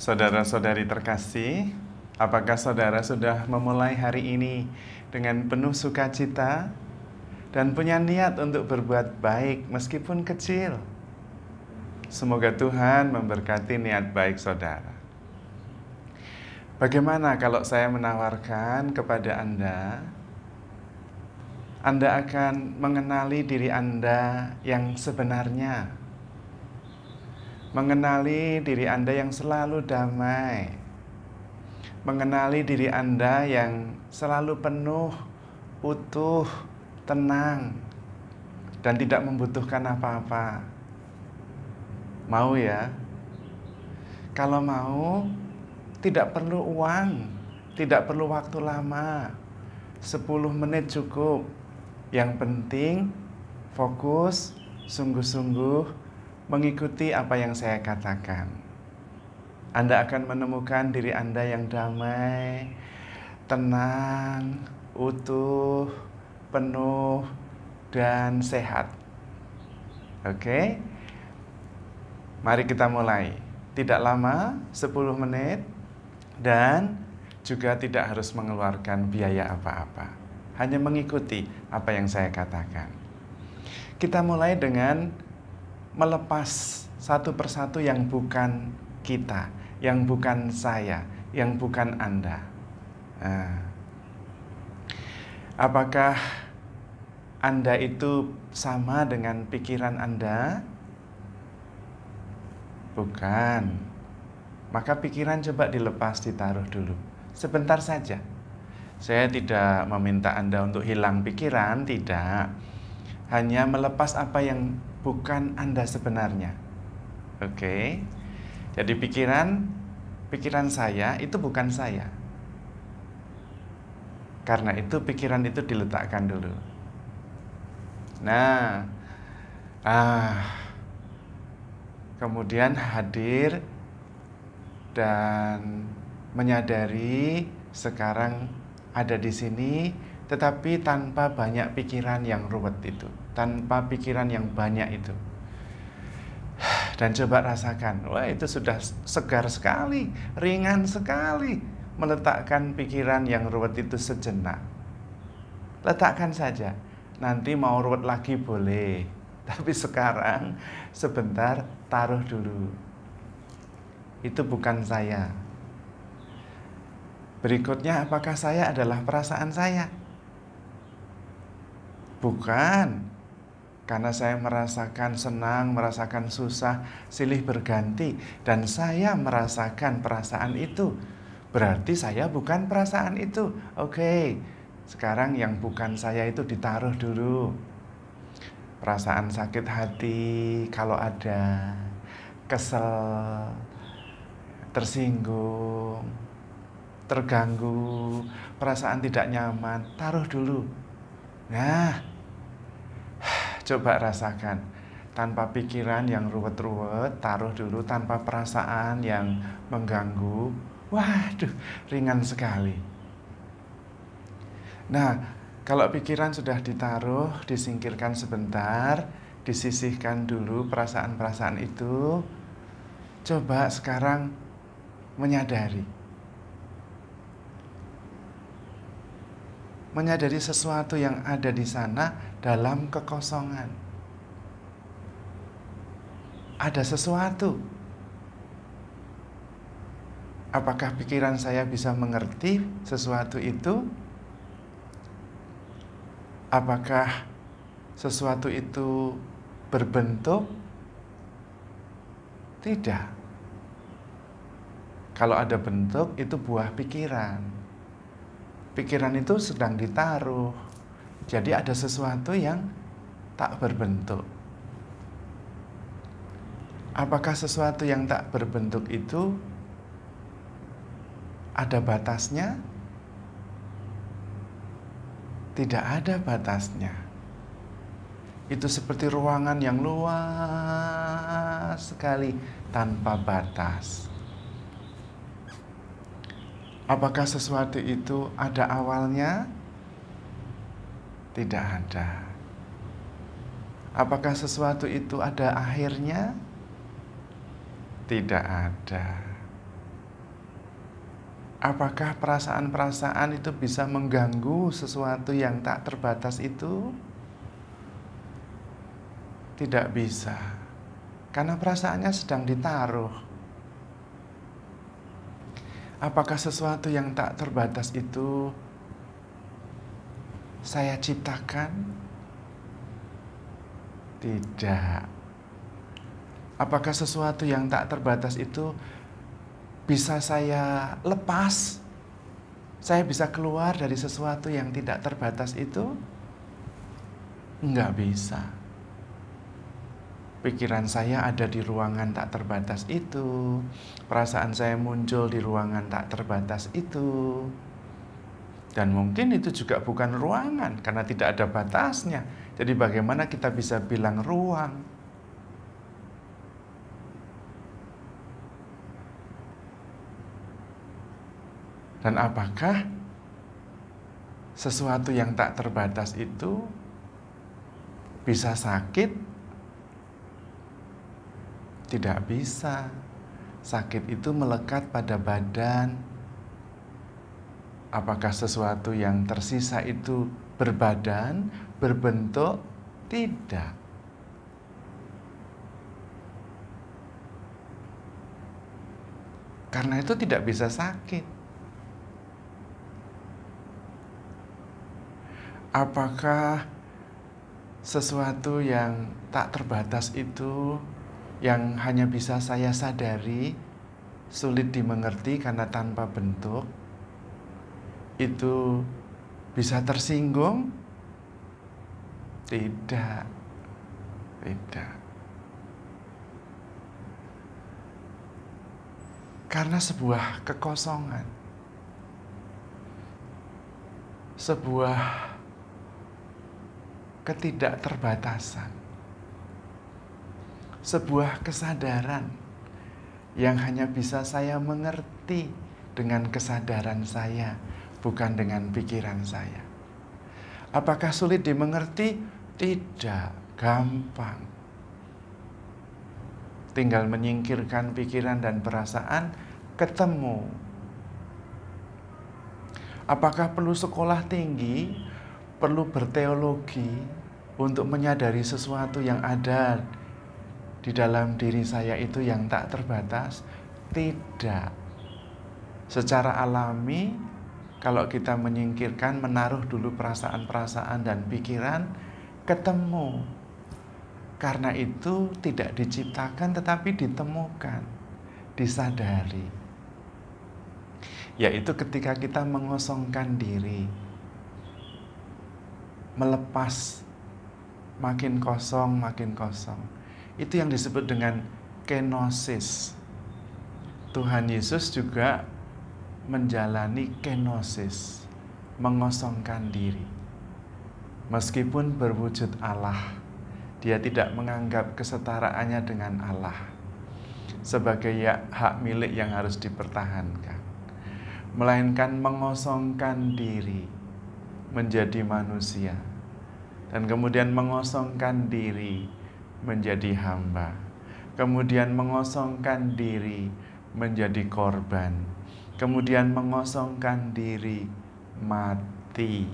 Saudara-saudari terkasih, apakah saudara sudah memulai hari ini dengan penuh sukacita dan punya niat untuk berbuat baik meskipun kecil? Semoga Tuhan memberkati niat baik saudara. Bagaimana kalau saya menawarkan kepada Anda akan mengenali diri Anda yang sebenarnya? Mengenali diri Anda yang selalu damai, mengenali diri Anda yang selalu penuh, utuh, tenang, dan tidak membutuhkan apa-apa. Mau ya? Kalau mau, tidak perlu uang, tidak perlu waktu lama, 10 menit cukup. Yang penting, fokus, sungguh-sungguh, mengikuti apa yang saya katakan. Anda akan menemukan diri Anda yang damai, tenang, utuh, penuh, dan sehat. Oke? Mari kita mulai. Tidak lama, 10 menit, dan juga tidak harus mengeluarkan biaya apa-apa. Hanya mengikuti apa yang saya katakan. Kita mulai dengan melepas satu persatu yang bukan kita, yang bukan saya, yang bukan Anda. Apakah Anda itu sama dengan pikiran Anda? Bukan. Maka pikiran coba dilepas, ditaruh dulu. Sebentar saja. Saya tidak meminta Anda untuk hilang pikiran, tidak. Hanya melepas apa yang bukan Anda sebenarnya. Oke. Jadi pikiran saya itu bukan saya. Karena itu pikiran itu diletakkan dulu. Nah, kemudian hadir dan menyadari sekarang ada di sini, tetapi tanpa banyak pikiran yang ruwet itu, tanpa pikiran yang banyak itu. Dan coba rasakan, wah itu sudah segar sekali, ringan sekali meletakkan pikiran yang ruwet itu sejenak. Letakkan saja, nanti mau ruwet lagi boleh, tapi sekarang sebentar taruh dulu. Itu bukan saya. Berikutnya, apakah saya adalah perasaan saya? Bukan. Karena saya merasakan senang, merasakan susah, silih berganti. Dan saya merasakan perasaan itu. Berarti saya bukan perasaan itu. Oke, sekarang yang bukan saya itu ditaruh dulu. Perasaan sakit hati kalau ada, kesel, tersinggung, terganggu, perasaan tidak nyaman, taruh dulu. Nah, coba rasakan. Tanpa pikiran yang ruwet-ruwet, taruh dulu. Tanpa perasaan yang mengganggu, waduh, ringan sekali. Nah, kalau pikiran sudah ditaruh, disingkirkan sebentar, disisihkan dulu perasaan-perasaan itu. Coba sekarang menyadari sesuatu yang ada di sana dalam kekosongan. Ada sesuatu. Apakah pikiran saya bisa mengerti sesuatu itu? Apakah sesuatu itu berbentuk? Tidak. Kalau ada bentuk, itu buah pikiran. Pikiran itu sedang ditaruh. Jadi ada sesuatu yang tak berbentuk. Apakah sesuatu yang tak berbentuk itu ada batasnya? Tidak ada batasnya. Itu seperti ruangan yang luas sekali tanpa batas. Apakah sesuatu itu ada awalnya? Tidak ada. Apakah sesuatu itu ada akhirnya? Tidak ada. Apakah perasaan-perasaan itu bisa mengganggu sesuatu yang tak terbatas itu? Tidak bisa, karena perasaannya sedang ditaruh. Apakah sesuatu yang tak terbatas itu saya ciptakan? Tidak. Apakah sesuatu yang tak terbatas itu bisa saya lepas? Saya bisa keluar dari sesuatu yang tidak terbatas itu? Enggak bisa. Pikiran saya ada di ruangan tak terbatas itu. Perasaan saya muncul di ruangan tak terbatas itu. Dan mungkin itu juga bukan ruangan, karena tidak ada batasnya. Jadi bagaimana kita bisa bilang ruang? Dan apakah sesuatu yang tak terbatas itu bisa sakit? Tidak bisa. Sakit itu melekat pada badan. Apakah sesuatu yang tersisa itu berbadan, berbentuk? Tidak. Karena itu tidak bisa sakit. Apakah sesuatu yang tak terbatas itu yang hanya bisa saya sadari, sulit dimengerti karena tanpa bentuk, itu bisa tersinggung? Tidak. Tidak. Karena sebuah kekosongan, sebuah ketidakterbatasan, sebuah kesadaran yang hanya bisa saya mengerti dengan kesadaran saya, bukan dengan pikiran saya. Apakah sulit dimengerti? Tidak, gampang. Tinggal menyingkirkan pikiran dan perasaan, ketemu. Apakah perlu sekolah tinggi, perlu berteologi untuk menyadari sesuatu yang ada di dalam diri saya itu yang tak terbatas? Tidak. Secara alami, kalau kita menyingkirkan, menaruh dulu perasaan-perasaan dan pikiran, ketemu. Karena itu tidak diciptakan tetapi ditemukan, disadari. Yaitu ketika kita mengosongkan diri, melepas, makin kosong, makin kosong. Itu yang disebut dengan kenosis. Tuhan Yesus juga menjalani kenosis, mengosongkan diri. Meskipun berwujud Allah, dia tidak menganggap kesetaraannya dengan Allah sebagai hak milik yang harus dipertahankan, melainkan mengosongkan diri menjadi manusia, dan kemudian mengosongkan diri menjadi hamba, kemudian mengosongkan diri menjadi korban, kemudian mengosongkan diri mati,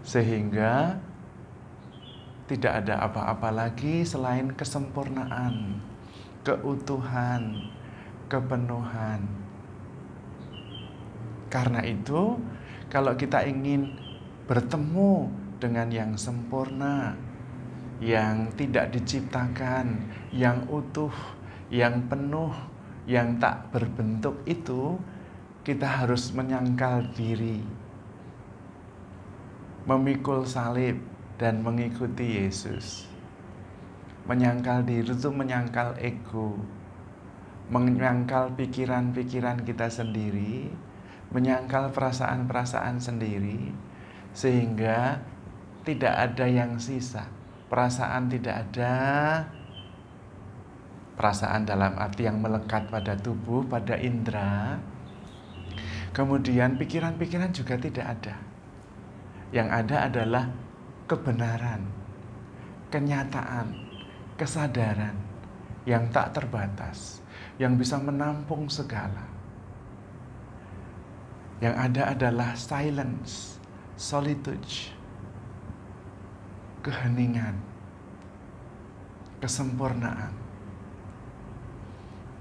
sehingga tidak ada apa-apa lagi selain kesempurnaan, keutuhan, kepenuhan. Karena itu, kalau kita ingin bertemu dengan yang sempurna, yang tidak diciptakan, yang utuh, yang penuh, yang tak berbentuk itu, kita harus menyangkal diri, memikul salib, dan mengikuti Yesus. Menyangkal diri itu menyangkal ego, menyangkal pikiran-pikiran kita sendiri, menyangkal perasaan-perasaan sendiri, sehingga tidak ada yang sisa. Perasaan tidak ada, perasaan dalam arti yang melekat pada tubuh, pada indera. Kemudian pikiran-pikiran juga tidak ada. Yang ada adalah kebenaran, kenyataan, kesadaran yang tak terbatas, yang bisa menampung segala. Yang ada adalah silence, solitude, keheningan, kesempurnaan.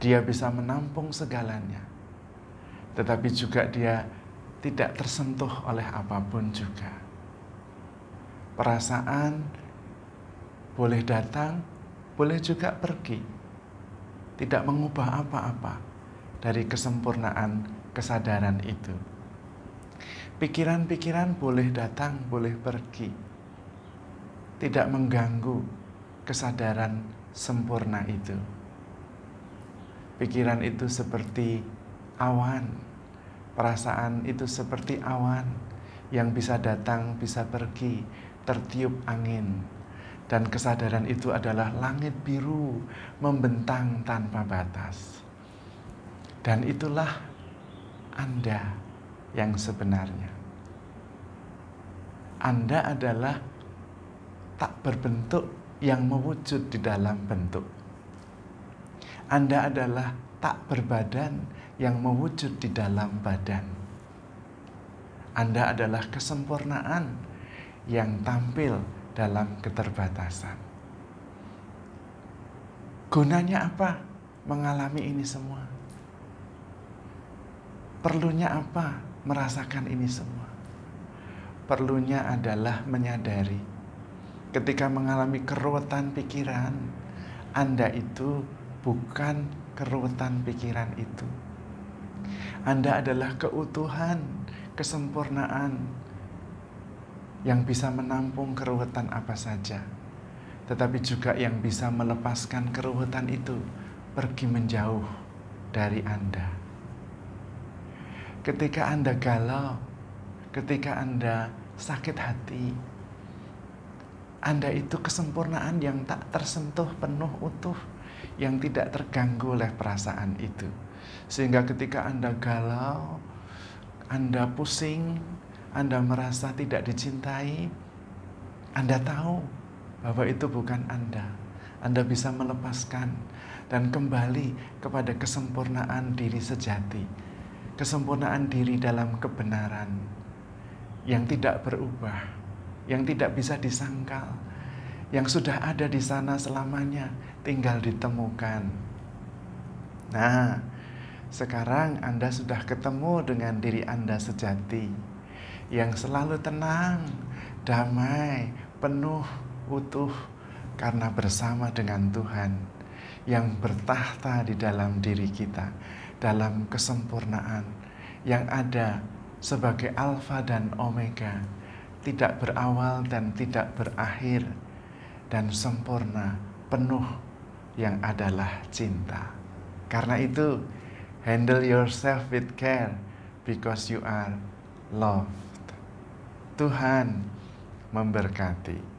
Dia bisa menampung segalanya, tetapi juga dia tidak tersentuh oleh apapun juga. Perasaan boleh datang, boleh juga pergi, tidak mengubah apa-apa dari kesempurnaan kesadaran itu. Pikiran-pikiran boleh datang, boleh pergi, tidak mengganggu kesadaran sempurna itu. Pikiran itu seperti awan, perasaan itu seperti awan yang bisa datang, bisa pergi, tertiup angin. Dan kesadaran itu adalah langit biru membentang tanpa batas. Dan itulah Anda yang sebenarnya. Anda adalah tak berbentuk yang mewujud di dalam bentuk. Anda adalah tak berbadan yang mewujud di dalam badan. Anda adalah kesempurnaan yang tampil dalam keterbatasan. Gunanya apa mengalami ini semua? Perlunya apa merasakan ini semua? Perlunya adalah menyadari ketika mengalami keruwetan pikiran, Anda itu bukan keruwetan pikiran itu. Anda adalah keutuhan, kesempurnaan yang bisa menampung keruwetan apa saja, tetapi juga yang bisa melepaskan keruwetan itu pergi menjauh dari Anda. Ketika Anda galau, ketika Anda sakit hati, Anda itu kesempurnaan yang tak tersentuh penuh utuh, yang tidak terganggu oleh perasaan itu. Sehingga ketika Anda galau, Anda pusing, Anda merasa tidak dicintai, Anda tahu bahwa itu bukan Anda. Anda bisa melepaskan dan kembali kepada kesempurnaan diri sejati. Kesempurnaan diri dalam kebenaran yang tidak berubah, yang tidak bisa disangkal, yang sudah ada di sana selamanya, tinggal ditemukan. Nah, sekarang Anda sudah ketemu dengan diri Anda sejati, yang selalu tenang, damai, penuh, utuh, karena bersama dengan Tuhan, yang bertahta di dalam diri kita, dalam kesempurnaan, yang ada sebagai Alfa dan Omega, tidak berawal dan tidak berakhir, dan sempurna, penuh, yang adalah cinta. Karena itu, handle yourself with care, because you are loved. Tuhan memberkati.